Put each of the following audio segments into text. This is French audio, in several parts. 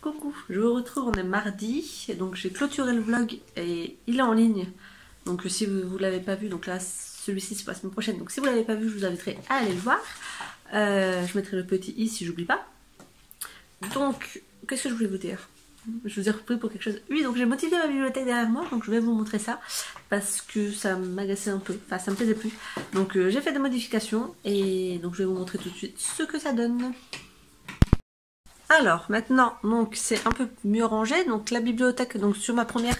Coucou, je vous retrouve, on est mardi, donc j'ai clôturé le vlog et il est en ligne. Donc si vous ne l'avez pas vu, donc là celui-ci c'est pour la semaine prochaine, donc si vous ne l'avez pas vu je vous inviterai à aller le voir. Je mettrai le petit i si j'oublie pas. Donc, qu'est-ce que je voulais vous dire? Je vous ai repris pour quelque chose. Oui, donc j'ai modifié ma bibliothèque derrière moi, donc je vais vous montrer ça parce que ça m'agaçait un peu, enfin ça me plaisait plus. Donc j'ai fait des modifications et donc je vais vous montrer tout de suite ce que ça donne. Alors maintenant, donc c'est un peu mieux rangé. Donc la bibliothèque, donc sur ma première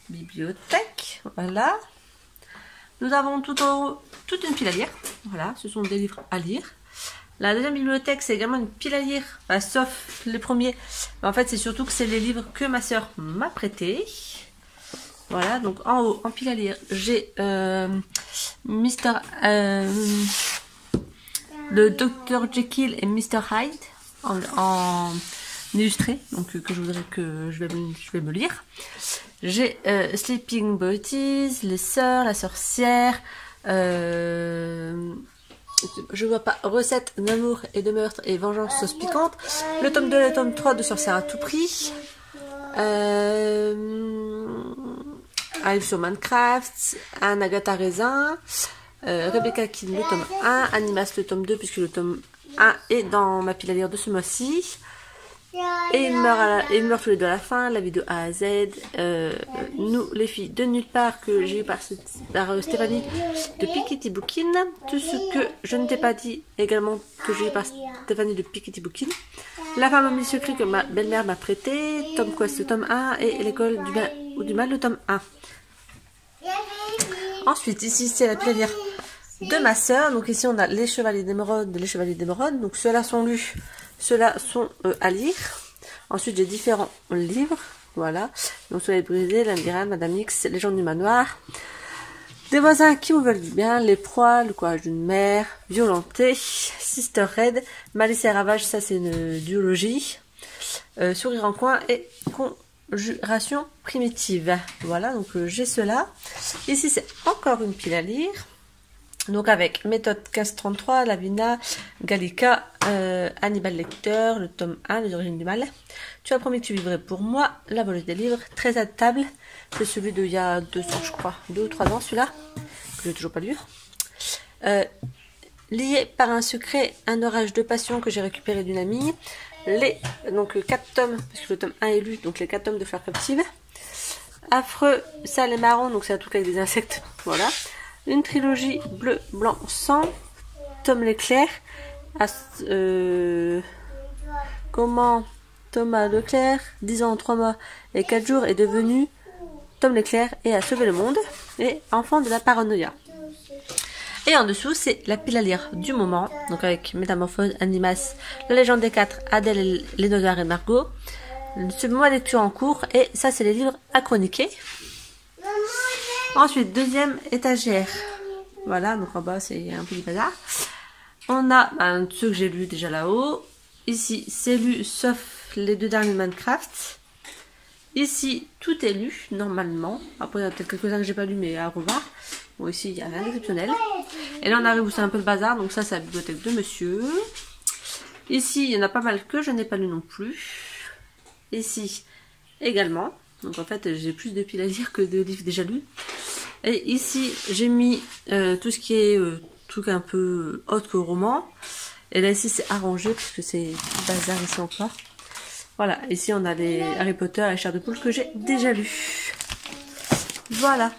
bibliothèque, voilà. Nous avons tout en haut toute une pile à lire. Voilà, ce sont des livres à lire. La deuxième bibliothèque, c'est également une pile à lire, enfin, sauf les premiers. Mais en fait, c'est surtout que c'est les livres que ma soeur m'a prêtés. Voilà, donc en haut, en pile à lire, j'ai le Dr Jekyll et Mr Hyde en illustré, donc que je voudrais que je vais me lire. J'ai Sleeping Beauties, les sœurs, la sorcière, je vois pas, recettes d'amour et de meurtre et vengeance sauce piquante, le tome 2 et le tome 3 de sorcière à tout prix, un livre sur Minecraft, un Agatha Raisin, Rebecca King le tome 1, Animas le tome 2 puisque le tome 1 est dans ma pile à lire de ce mois-ci. Et ils meurent tous les deux à la fin, la vie de A à Z. Nous, les filles de nulle part, que j'ai eu par Stéphanie de Piketty Bookin. Tout ce que je ne t'ai pas dit, également que j'ai eu par Stéphanie de Piketty Bookin. La femme au milieu secret que ma belle-mère m'a prêté. Tom Quest le tome 1 et l'école du bien ou du mal le tome 1. Ensuite, ici c'est la pile à lire de ma soeur. Donc ici on a les Chevaliers d'Émeraude et les Chevaliers d'Émeraude. Donc ceux-là sont lus. Ceux-là sont à lire. Ensuite, j'ai différents livres. Voilà. Donc, Soleil brisé, L'Indienne, Madame X, Les gens du manoir. Des voisins qui vous veulent du bien. Les proies, Le courage d'une mère. Violenté. Sister Red. Malice et ravage, ça c'est une duologie. Sourire en coin et conjuration primitive. Voilà, donc j'ai cela. Ici, c'est encore une pile à lire. Donc avec Méthode Casse 33, Lavina, Gallica, Hannibal Lecter, le tome 1, Les origines du mal. Tu as promis que tu vivrais pour moi, La voleuse des livres, très adaptable. C'est celui d'il y a 2 ans, je crois, 2 ou 3 ans celui-là, que je n'ai toujours pas lu. Lié par un secret, un orage de passion que j'ai récupéré d'une amie. Donc 4 tomes, parce que le tome 1 est lu, donc les 4 tomes de Fleurs captives. Affreux, sale et marron, donc c'est un truc avec des insectes, voilà. Une trilogie bleu, blanc, sang. Tom Leclerc. Comment Thomas Leclerc, 10 ans, 3 mois et 4 jours, est devenu Tom Leclerc et a sauvé le monde. Et enfant de la paranoïa. Et en dessous, c'est la pile à lire du moment. Donc avec Métamorphose, Animas, La légende des 4, Adèle et les Léonard et Margot. Ce mois de lecture en cours. Et ça, c'est les livres à chroniquer. Ensuite, deuxième étagère. Voilà, donc en bas, c'est un peu du bazar. On a ceux que j'ai lus déjà là-haut. Ici, c'est lu, sauf les 2 derniers Minecraft. Ici, tout est lu, normalement. Après, il y a peut-être quelques-uns que j'ai pas lu, mais à revoir. Bon, ici, il n'y a rien d'exceptionnel. Et là, on arrive où c'est un peu le bazar. Donc ça, c'est la bibliothèque de monsieur. Ici, il y en a pas mal que je n'ai pas lu non plus. Ici, également. Donc en fait, j'ai plus de piles à lire que de livres déjà lus. Et ici, j'ai mis tout ce qui est truc un peu autre que roman. Et là, ici, c'est arrangé parce que c'est bazar ici encore. Voilà, ici, on a les Harry Potter et la chair de poule que j'ai déjà lus. Voilà.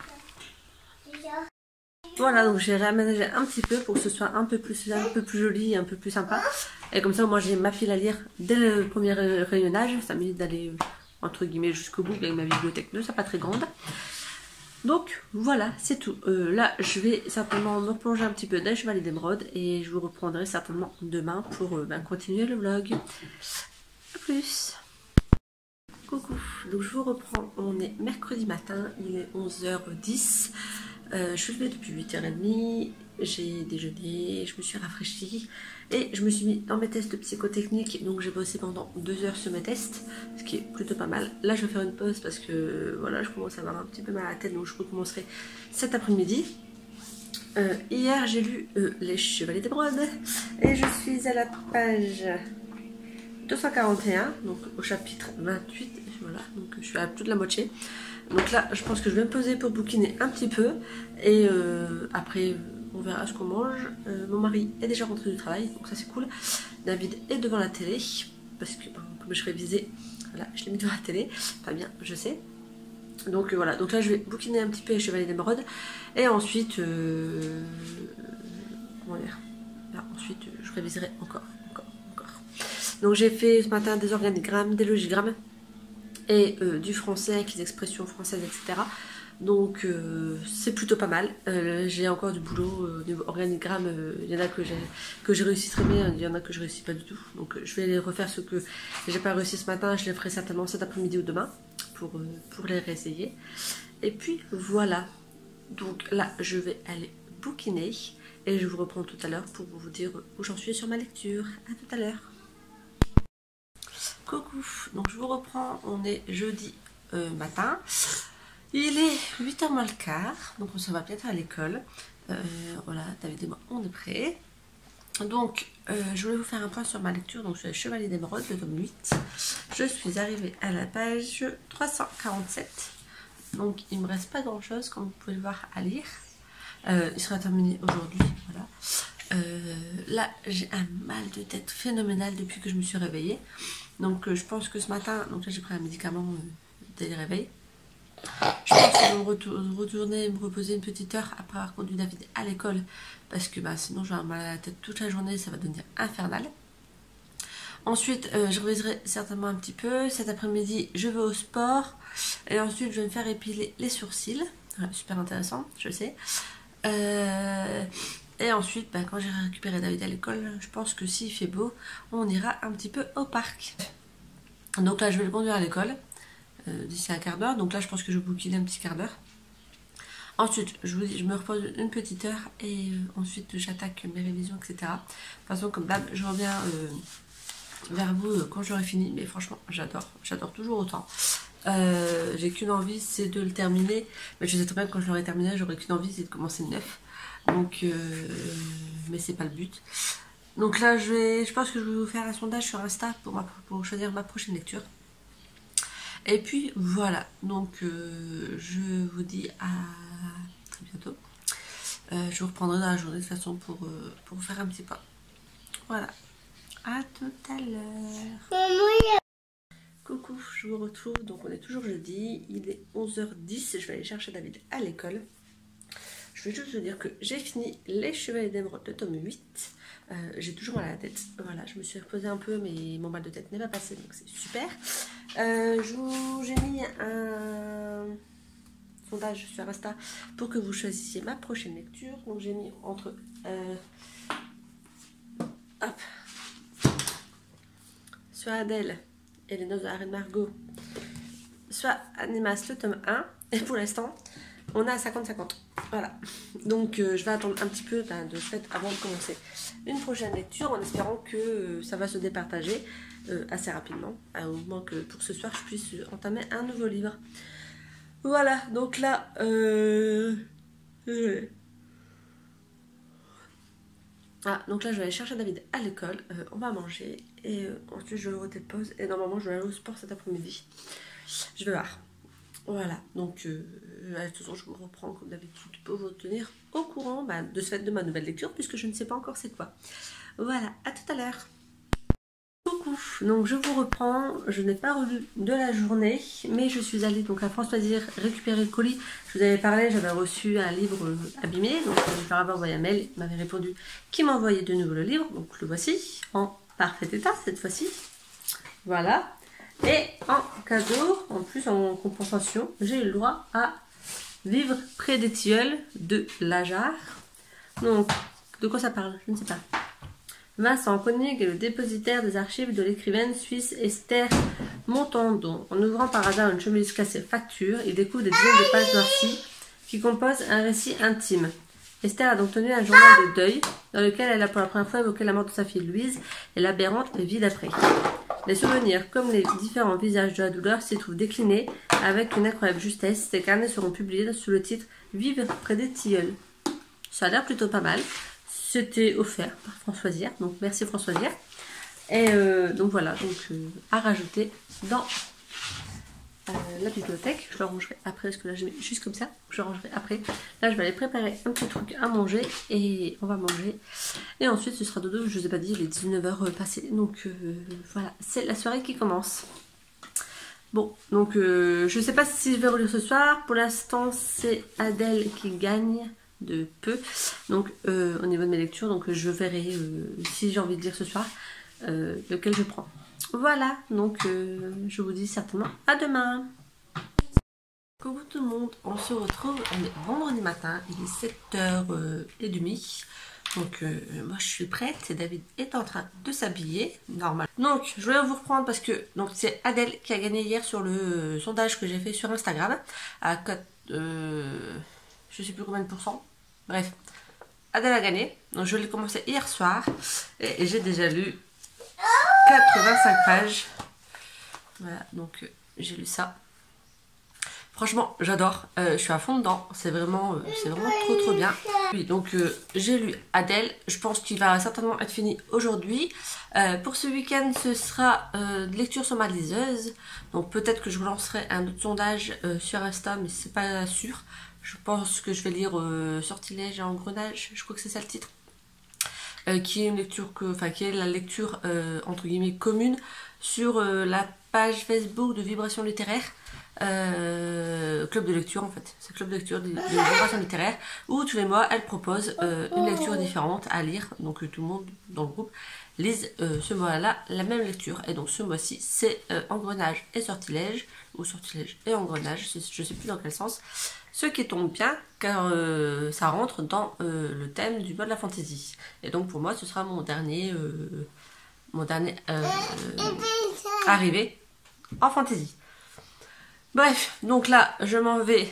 Voilà, donc j'ai réaménagé un petit peu pour que ce soit un peu plus joli, un peu plus sympa. Et comme ça, moi, j'ai ma pile à lire dès le premier rayonnage. Ça m'évite d'aller entre guillemets jusqu'au bout avec ma bibliothèque ne soit pas très grande. Donc voilà, c'est tout. Là, je vais certainement me replonger un petit peu dans les Chevaliers d'Émeraude et je vous reprendrai certainement demain pour continuer le vlog. A plus. Coucou, donc je vous reprends, on est mercredi matin, il est 11h10. Je suis levée depuis 8h30, j'ai déjeuné, je me suis rafraîchie et je me suis mis dans mes tests psychotechniques. Donc j'ai bossé pendant 2 heures sur mes tests, ce qui est plutôt pas mal. Là je vais faire une pause parce que voilà, je commence à avoir un petit peu mal à la tête, donc je recommencerai cet après-midi. Hier j'ai lu Les Chevaliers d'Émeraude et je suis à la page 241, donc au chapitre 28, voilà, donc je suis à plus de la moitié. Donc là, je pense que je vais me poser pour bouquiner un petit peu, et après, on verra ce qu'on mange. Mon mari est déjà rentré du travail, donc ça c'est cool. David est devant la télé, parce que comme je révisais, voilà, je l'ai mis devant la télé, pas bien, je sais. Donc voilà, donc là je vais bouquiner un petit peu les Chevaliers d'Émeraude, et ensuite, comment dire, là, ensuite je réviserai encore. Donc j'ai fait ce matin des organigrammes, des logigrammes et du français avec les expressions françaises, etc. Donc c'est plutôt pas mal. J'ai encore du boulot, des organigrammes, il y en a que j'ai réussi très bien, il y en a que je réussis pas du tout. Donc je vais les refaire ceux que j'ai pas réussi ce matin, je les ferai certainement cet après-midi ou demain pour les réessayer. Et puis voilà. Donc là je vais aller bouquiner et je vous reprends tout à l'heure pour vous dire où j'en suis sur ma lecture. À tout à l'heure. Coucou, donc je vous reprends, on est jeudi matin, il est 8h moins le quart, donc on se va bientôt à l'école, voilà, David et moi on est prêts. Donc je voulais vous faire un point sur ma lecture, donc sur les Chevaliers d'Émeraude, le tome 8, je suis arrivée à la page 347, donc il me reste pas grand chose comme vous pouvez le voir à lire, il sera terminé aujourd'hui, voilà. Là j'ai un mal de tête phénoménal depuis que je me suis réveillée, donc je pense que ce matin, donc là j'ai pris un médicament dès le réveil, je pense que je vais retourner me reposer une petite heure après avoir conduit David à l'école, parce que sinon je vais avoir mal à la tête toute la journée, ça va devenir infernal. Ensuite je réviserai certainement un petit peu, cet après-midi je vais au sport, et ensuite je vais me faire épiler les sourcils, voilà, super intéressant, je sais. Et ensuite, quand j'ai récupéré David à l'école, je pense que s'il fait beau, on ira un petit peu au parc. Donc là, je vais le conduire à l'école d'ici un quart d'heure. Donc là, je pense que je vais bouquiner un petit quart d'heure. Ensuite, je vous dis, je me repose une petite heure et ensuite j'attaque mes révisions, etc. De toute façon, comme d'hab, je reviens vers vous quand j'aurai fini. Mais franchement, j'adore toujours autant. J'ai qu'une envie, c'est de le terminer. Mais je sais très bien que quand je l'aurai terminé, j'aurai qu'une envie, c'est de commencer le neuf. Donc, mais c'est pas le but. Donc là, je pense que je vais vous faire un sondage sur Insta pour choisir ma prochaine lecture. Et puis voilà, donc je vous dis à très bientôt. Je vous reprendrai dans la journée de toute façon pour vous faire un petit point. Voilà, à tout à l'heure. Coucou, je vous retrouve, donc on est toujours jeudi, il est 11h10, je vais aller chercher David à l'école. Je vais juste vous dire que j'ai fini les Chevaliers d'Émeraude de tome 8. J'ai toujours mal à la tête. Voilà, je me suis reposée un peu, mais mon mal de tête n'est pas passé, donc c'est super. J'ai mis un sondage sur Insta pour que vous choisissiez ma prochaine lecture. Donc j'ai mis entre soit Adèle et les noces de la reine Margot, soit Animas le tome 1. Et pour l'instant, on a 50-50. Voilà. Donc je vais attendre un petit peu de fait avant de commencer une prochaine lecture, en espérant que ça va se départager assez rapidement, au moins que pour ce soir je puisse entamer un nouveau livre. Voilà, donc là donc là je vais aller chercher David à l'école, on va manger et ensuite je vais au pause et normalement je vais aller au sport cet après-midi. Je vais voir. Voilà, donc de toute façon je vous reprends comme d'habitude pour vous tenir au courant de ce fait de ma nouvelle lecture, puisque je ne sais pas encore c'est quoi. Voilà, à tout à l'heure. Coucou, donc je vous reprends, je n'ai pas relu de la journée, mais je suis allée donc à France Loisirs récupérer le colis. Je vous avais parlé, j'avais reçu un livre abîmé, donc je leur avais envoyé un mail, il m'avait répondu qu'il m'envoyait de nouveau le livre, donc le voici, en parfait état cette fois-ci. Voilà. Et en cadeau, en plus en compensation, j'ai eu le droit à Vivre près des tilleuls de Lajar. Donc, de quoi ça parle? Je ne sais pas. Vincent Koenig est le dépositaire des archives de l'écrivaine suisse Esther Montandon. En ouvrant par hasard une chemise cassée facture, il découvre des dizaines de pages noircies qui composent un récit intime. Esther a donc tenu un journal de deuil dans lequel elle a pour la première fois évoqué la mort de sa fille Louise et l'aberrante vie d'après. Les souvenirs, comme les différents visages de la douleur, s'y trouvent déclinés avec une incroyable justesse. Ces carnets seront publiés sous le titre « Vivre près des tilleuls ». Ça a l'air plutôt pas mal. C'était offert par France Loisirs, donc merci France Loisirs. Et donc voilà, donc à rajouter dans la bibliothèque. Je le rangerai après parce que là je mets juste comme ça. Je le rangerai après. Là je vais aller préparer un petit truc à manger et on va manger. Et ensuite ce sera dodo, je vous ai pas dit, il est 19h passé. Donc voilà, c'est la soirée qui commence. Bon, donc je sais pas si je vais relire ce soir. Pour l'instant c'est Adèle qui gagne de peu. Donc au niveau de mes lectures, donc je verrai si j'ai envie de lire ce soir lequel je prends. Voilà, donc je vous dis certainement à demain. Coucou tout le monde, on se retrouve, on est vendredi matin, il est 7h30. Donc moi je suis prête et David est en train de s'habiller, normal. Donc je voulais vous reprendre parce que c'est Adèle qui a gagné hier sur le sondage que j'ai fait sur Instagram à 4, je sais plus combien de pourcents. Bref, Adèle a gagné, donc je l'ai commencé hier soir et j'ai déjà lu 85 pages. Voilà, donc j'ai lu ça. Franchement, j'adore. Je suis à fond dedans. C'est vraiment trop bien. Oui, donc j'ai lu Adèle. Je pense qu'il va certainement être fini aujourd'hui. Pour ce week-end, ce sera de lecture sur ma liseuse. Donc peut-être que je relancerai un autre sondage sur Insta, mais c'est pas sûr. Je pense que je vais lire Sortilège et Engrenage. Je crois que c'est ça le titre. Qui est une lecture qui est la lecture entre guillemets commune sur la page Facebook de Vibration Littéraire, club de lecture en fait, c'est club de lecture de Vibration Littéraire où tous les mois elle propose une lecture différente à lire, donc tout le monde dans le groupe lise ce mois-là la même lecture, et donc ce mois-ci c'est Engrenage et Sortilège, ou Sortilège et Engrenage, je sais plus dans quel sens. Ce qui tombe bien car ça rentre dans le thème du mode de la fantaisie. Et donc pour moi ce sera mon dernier arrivé en fantaisie. Bref, donc là je m'en vais.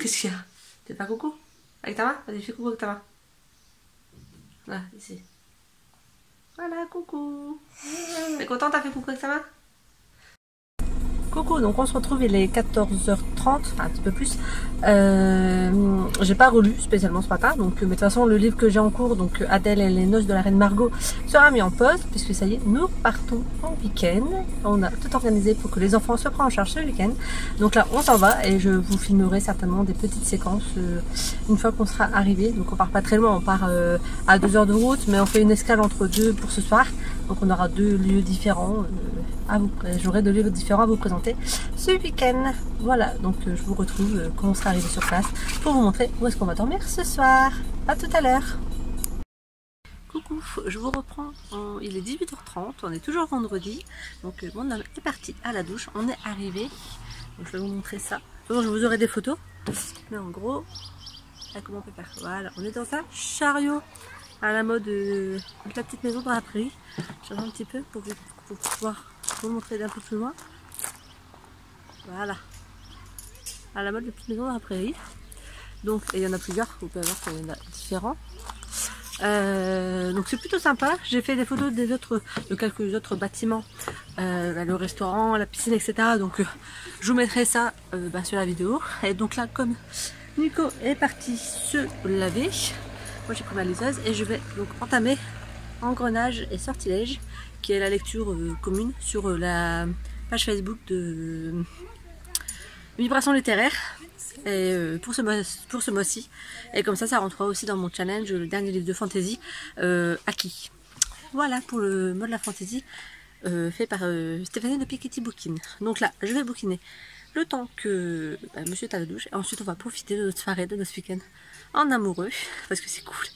Qu'est-ce qu'il y a? T'es pas coucou? Avec ta main? Vas-y, fais coucou avec ta main. Là, ici. Voilà, coucou. T'es content, t'as fait coucou avec ta main? Coucou, donc on se retrouve, il est 14h30, un petit peu plus. J'ai pas relu spécialement ce matin, donc mais de toute façon le livre que j'ai en cours, donc Adèle et les noces de la reine Margot, sera mis en pause, puisque ça y est, nous partons en week-end. On a tout organisé pour que les enfants se prennent en charge ce week-end. Donc là on s'en va et je vous filmerai certainement des petites séquences une fois qu'on sera arrivé. Donc on part pas très loin, on part à 2 heures de route, mais on fait une escale entre deux pour ce soir. Donc on aura 2 lieux différents j'aurai 2 lieux différents à vous présenter ce week-end. Voilà, donc je vous retrouve quand on sera arrivé sur place pour vous montrer où est-ce qu'on va dormir ce soir. À tout à l'heure. Coucou, je vous reprends, il est 18h30, on est toujours vendredi. Donc mon homme est parti à la douche, on est arrivé. Donc je vais vous montrer ça. Donc, je vous aurai des photos, mais en gros, là, comment on peut faire? Voilà, on est dans un chariot à la mode de la petite maison dans la prairie. J'attends un petit peu pour pouvoir vous montrer d'un peu plus loin. Voilà, à la mode de petite maison dans la prairie. Donc il y en a plusieurs, vous pouvez voir qu'il y en a différents. Donc c'est plutôt sympa. J'ai fait des photos de quelques autres bâtiments, le restaurant, la piscine, etc. Donc je vous mettrai ça sur la vidéo. Et donc là, comme Nico est parti se laver, moi j'ai pris ma liseuse et je vais donc entamer Engrenage et Sortilège, qui est la lecture commune sur la page Facebook de Vibration Littéraire, et pour ce mois-ci. Et comme ça rentrera aussi dans mon challenge, le dernier livre de fantasy acquis. Voilà pour le mode de la fantasy fait par Stéphanie de Piketty Bookin. Donc là, je vais bouquiner le temps que monsieur est à la douche. Et ensuite, on va profiter de notre soirée, de notre week-end en amoureux, parce que c'est cool.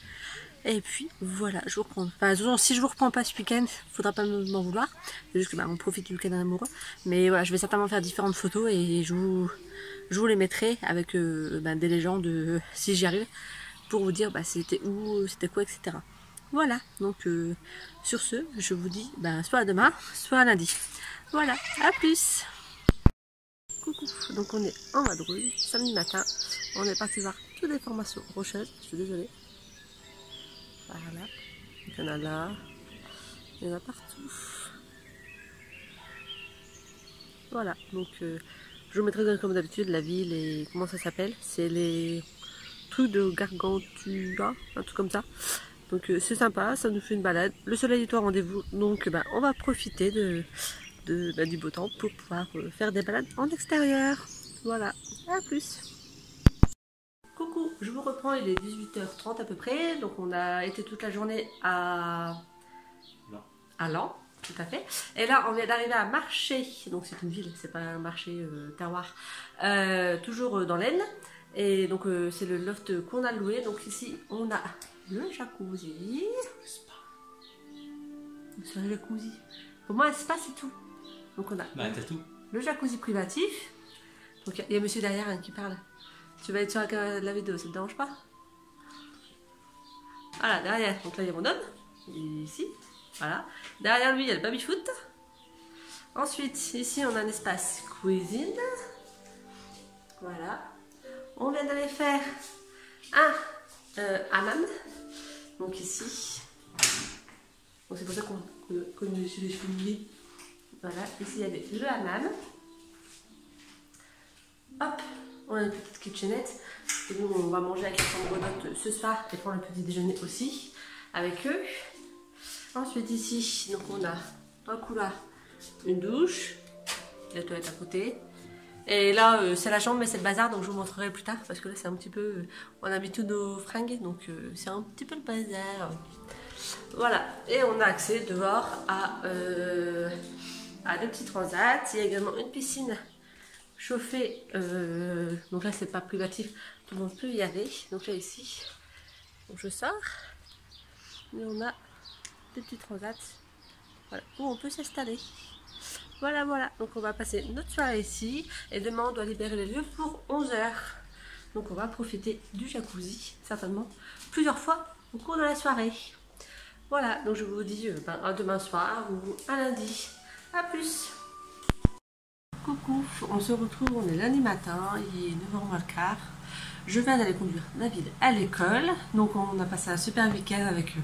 Et puis voilà, je vous reprends. Enfin, si je vous reprends pas ce week-end, faudra pas m'en vouloir. C'est juste que on profite du week-end en amoureux. Mais voilà, je vais certainement faire différentes photos et je vous les mettrai avec des légendes si j'y arrive, pour vous dire c'était où, c'était quoi, etc. Voilà, donc sur ce, je vous dis soit à demain, soit à lundi. Voilà, à plus. Coucou, donc on est en vadrouille, samedi matin. On est parti voir toutes les formations rocheuses, je suis désolée. Voilà, il y en a là, il y en a partout. Voilà, donc je vous mettrai comme d'habitude la ville et comment ça s'appelle. C'est les trucs de Gargantua, un truc comme ça. Donc c'est sympa, ça nous fait une balade. Le soleil est au rendez-vous, donc on va profiter du beau temps pour pouvoir faire des balades en extérieur. Voilà, à plus. Coucou, je vous reprends, il est 18h30 à peu près. Donc on a été toute la journée à Laon, tout à fait. Et là on vient d'arriver à Marché, donc c'est une ville, c'est pas un marché terroir, toujours dans l'Aisne. Et donc c'est le loft qu'on a loué. Donc ici on a le jacuzzi. C'est un jacuzzi. Pour moi un spa c'est tout. Donc on a le jacuzzi privatif. Donc il y a monsieur derrière qui parle. Tu vas être sur la vidéo, ça te dérange pas? Voilà, derrière, donc là il y a mon homme, ici, voilà. Derrière lui il y a le baby-foot. Ensuite, ici on a un espace cuisine. Voilà. On vient d'aller faire un hammam. Donc ici. Donc c'est pour ça qu'on me suit les cheveux mouillés. Voilà, ici il y avait le hammam. Hop, on a une petite kitchenette. Et nous on va manger avec la chambre d'hôte ce soir et prendre le petit déjeuner aussi avec eux. Ensuite ici, donc on a un couloir, une douche, la toilette à côté. Et là c'est la chambre mais c'est le bazar, donc je vous montrerai plus tard parce que là c'est un petit peu, on a mis tous nos fringues donc c'est un petit peu le bazar. Voilà, et on a accès dehors à deux petits transats. Il y a également une piscine chauffée, donc là c'est pas privatif, tout le monde peut y aller. Donc là ici, donc je sors, et on a des petits transats, voilà, où on peut s'installer. Voilà, voilà, donc on va passer notre soirée ici et demain on doit libérer les lieux pour 11 h. Donc on va profiter du jacuzzi, certainement, plusieurs fois au cours de la soirée. Voilà, donc je vous dis à demain soir ou à lundi. A plus. Coucou, on se retrouve, on est lundi matin, il est 9h moins le quart. Je viens d'aller conduire David à l'école. Donc on a passé un super week-end avec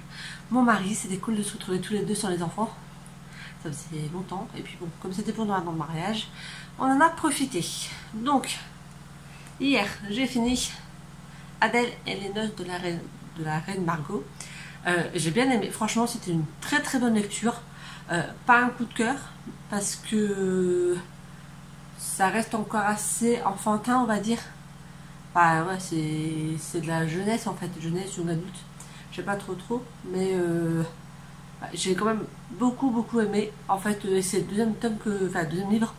mon mari, c'était cool de se retrouver tous les deux sans les enfants. Ça faisait longtemps, et puis bon, comme c'était pour nous dans le mariage, on en a profité. Donc, hier, j'ai fini Adèle et les noces de la reine Margot. J'ai bien aimé, franchement, c'était une très très bonne lecture. Pas un coup de cœur, parce que ça reste encore assez enfantin, on va dire. Bah ouais, c'est de la jeunesse en fait, jeunesse, young adulte. Je sais pas trop, mais j'ai quand même beaucoup aimé. En fait, c'est le deuxième deuxième livre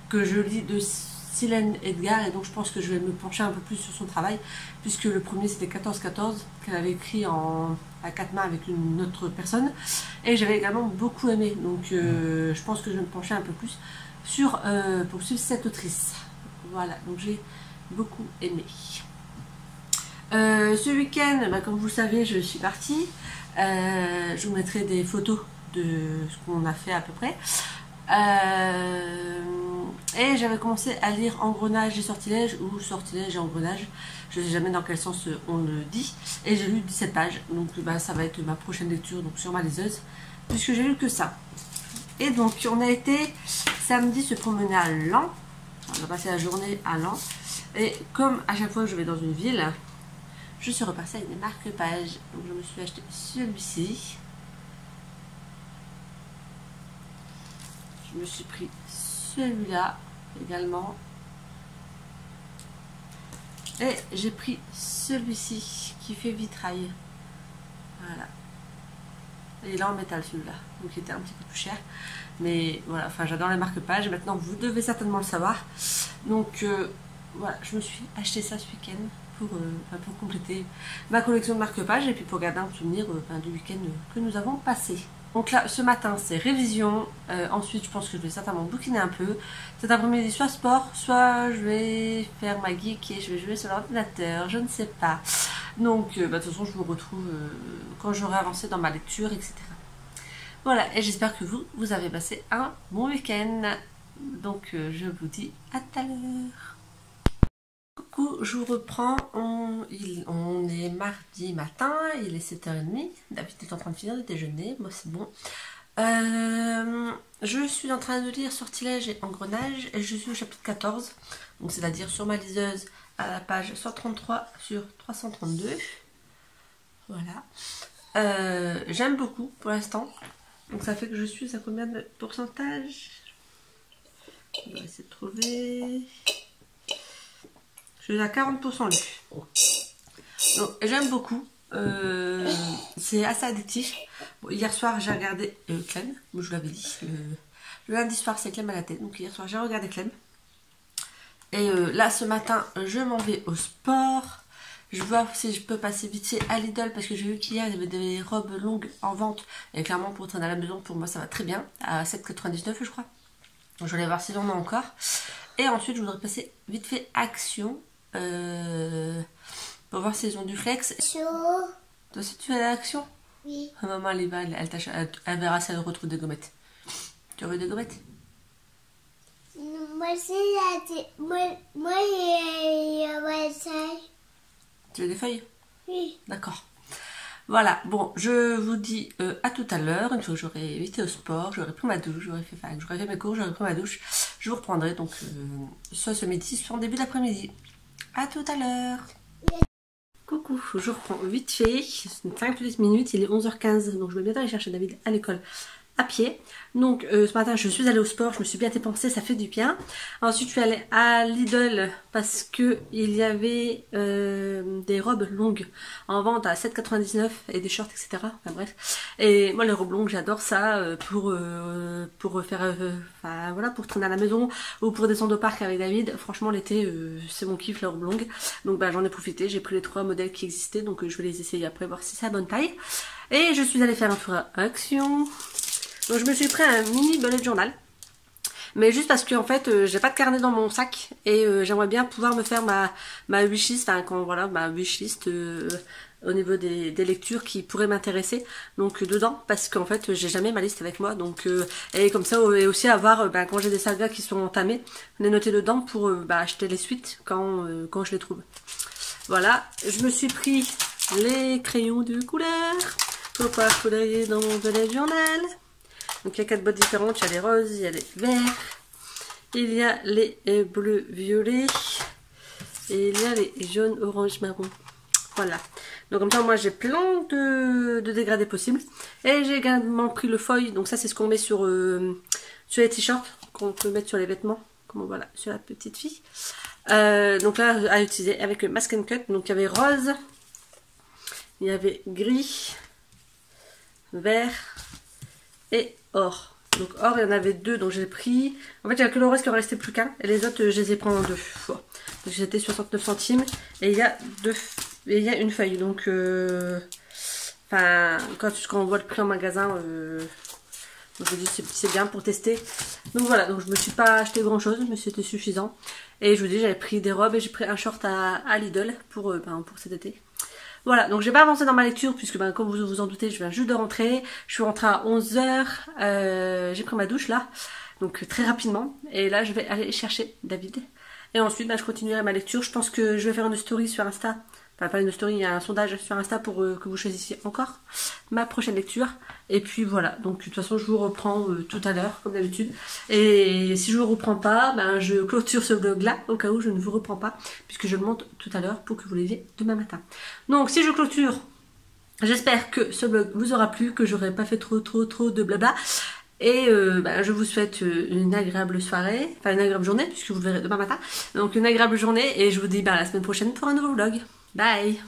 que je lis de Silène Edgar, et donc je pense que je vais me pencher un peu plus sur son travail, puisque le premier c'était 14-14 qu'elle avait écrit à quatre mains avec une autre personne, et j'avais également beaucoup aimé. Donc je pense que je vais me pencher un peu plus pour suivre cette autrice. Voilà, donc j'ai beaucoup aimé. Ce week-end, comme vous le savez, je suis partie. Je vous mettrai des photos de ce qu'on a fait à peu près. Et j'avais commencé à lire Engrenage et Sortilège, ou Sortilège et Engrenage, je ne sais jamais dans quel sens on le dit, et j'ai lu 17 pages, donc ça va être ma prochaine lecture, donc sur ma liseuse, puisque j'ai lu que ça. Et donc on a été samedi se promener à Laon, on a passé la journée à Laon, et comme à chaque fois que je vais dans une ville, je suis repartie avec des marque-pages, donc je me suis acheté celui-ci. Je me suis pris celui-là également. Et j'ai pris celui-ci qui fait vitrail. Voilà. Et là en métal celui-là. Donc il était un petit peu plus cher. Mais voilà, enfin j'adore les marque-pages. Maintenant vous devez certainement le savoir. Donc voilà, je me suis acheté ça ce week-end pour compléter ma collection de marque-pages. Et puis pour garder un souvenir du week-end que nous avons passé. Donc là, ce matin, c'est révision. Ensuite, je pense que je vais certainement bouquiner un peu. Cet après-midi, soit sport, soit je vais faire ma geek et je vais jouer sur l'ordinateur. Je ne sais pas. Donc, de toute façon, je vous retrouve quand j'aurai avancé dans ma lecture, etc. Voilà, et j'espère que vous avez passé un bon week-end. Donc, je vous dis à tout à l'heure. Coucou, je vous reprends, on est mardi matin, il est 7h30, David est en train de finir le déjeuner, moi c'est bon. Je suis en train de lire Sortilège et Engrenage, et je suis au chapitre 14, donc c'est-à-dire sur ma liseuse à la page 133 sur 332, voilà. J'aime beaucoup pour l'instant. Donc ça fait que je suis à combien de pourcentage? On va essayer de trouver. Je suis à 40% lu. Donc j'aime beaucoup. C'est assez addictif. Bon, hier soir j'ai regardé Clem, je vous l'avais dit. Le lundi soir c'est Clem à la tête. Donc hier soir j'ai regardé Clem. Et là ce matin je m'en vais au sport. Je vois si je peux passer vite fait à Lidl parce que j'ai vu qu'hier il y avait des robes longues en vente. Et clairement pour traîner à la maison pour moi ça va très bien. À 7,99 je crois. Donc je vais aller voir s'ils en ont encore. Et ensuite je voudrais passer vite fait Action. Pour voir s'ils ont du flex. Chaud. Toi aussi tu vas à Action? Oui. Maman elle y va, elle verra si elle retrouve des gommettes. Tu veux des gommettes? Moi aussi, moi, Tu veux des feuilles? oui. D'accord. Voilà, bon, je vous dis à tout à l'heure. Une fois que j'aurai été au sport, j'aurai pris ma douche, j'aurai fait mes cours, j'aurai pris ma douche. Je vous reprendrai donc soit ce midi, soit en début d'après-midi. À tout à l'heure. Coucou, je reprends vite fait, 5 petites minutes, il est 11h15, donc je vais bientôt aller chercher David à l'école à pied. Donc ce matin je suis allée au sport, je me suis bien dépensée, ça fait du bien. Ensuite je suis allée à Lidl parce que il y avait des robes longues en vente à 7,99 et des shorts etc. Enfin bref. Et moi les robes longues j'adore ça pour faire, enfin voilà, pour traîner à la maison ou pour descendre au parc avec David. Franchement l'été c'est mon kiff les robes longues. Donc bah, j'en ai profité, j'ai pris les 3 modèles qui existaient, donc je vais les essayer après voir si c'est la bonne taille. Et je suis allée faire un tour à Action. Donc je me suis pris un mini bullet journal. Mais juste parce que en fait j'ai pas de carnet dans mon sac. Et j'aimerais bien pouvoir me faire ma wishlist. Enfin quand voilà ma wishlist au niveau des lectures qui pourraient m'intéresser. Donc dedans. Parce qu'en fait j'ai jamais ma liste avec moi. Donc et comme ça et aussi avoir quand j'ai des sagas qui sont entamées, les noter dedans pour acheter les suites quand je les trouve. Voilà. Je me suis pris les crayons de couleur pour pouvoir colorier dans mon bullet journal. Donc il y a 4 boîtes différentes, il y a les roses, il y a les verts, il y a les bleus violets, et il y a les jaunes, orange, marron. Voilà. Donc comme ça moi j'ai plein de dégradés possibles. Et j'ai également pris le foil, donc ça c'est ce qu'on met sur les t-shirts, qu'on peut mettre sur les vêtements, comme voilà, sur la petite fille. Donc là à utiliser avec le Mask & Cut, donc il y avait rose, il y avait gris, vert et or. Donc or il y en avait 2 donc j'ai pris. En fait il n'y a que le rose qui en restait plus qu'un. Et les autres je les ai pris en 2 fois. Donc c'était 69 centimes. Et il y a une feuille. Donc enfin quand on voit le prix en magasin je me dis c'est bien pour tester. Donc voilà, donc je me suis pas acheté grand chose, mais c'était suffisant. Et je vous dis j'avais pris des robes et j'ai pris un short à Lidl pour cet été. Voilà, donc je vais pas avancer dans ma lecture puisque comme vous vous en doutez, je viens juste de rentrer. Je suis rentrée à 11h, j'ai pris ma douche là, donc très rapidement. Et là je vais aller chercher David. Et ensuite je continuerai ma lecture. Je pense que je vais faire une story sur Insta. Enfin pas une story, il y a un sondage sur Insta pour que vous choisissiez encore ma prochaine lecture. Et puis voilà, donc de toute façon je vous reprends tout à l'heure comme d'habitude. Et si je vous reprends pas, je clôture ce vlog là au cas où je ne vous reprends pas. Puisque je le monte tout à l'heure pour que vous l'ayez demain matin. Donc si je clôture, j'espère que ce vlog vous aura plu, que j'aurai pas fait trop de blabla. Et je vous souhaite une agréable soirée, enfin une agréable journée puisque vous le verrez demain matin. Donc une agréable journée et je vous dis à la semaine prochaine pour un nouveau vlog. Bye!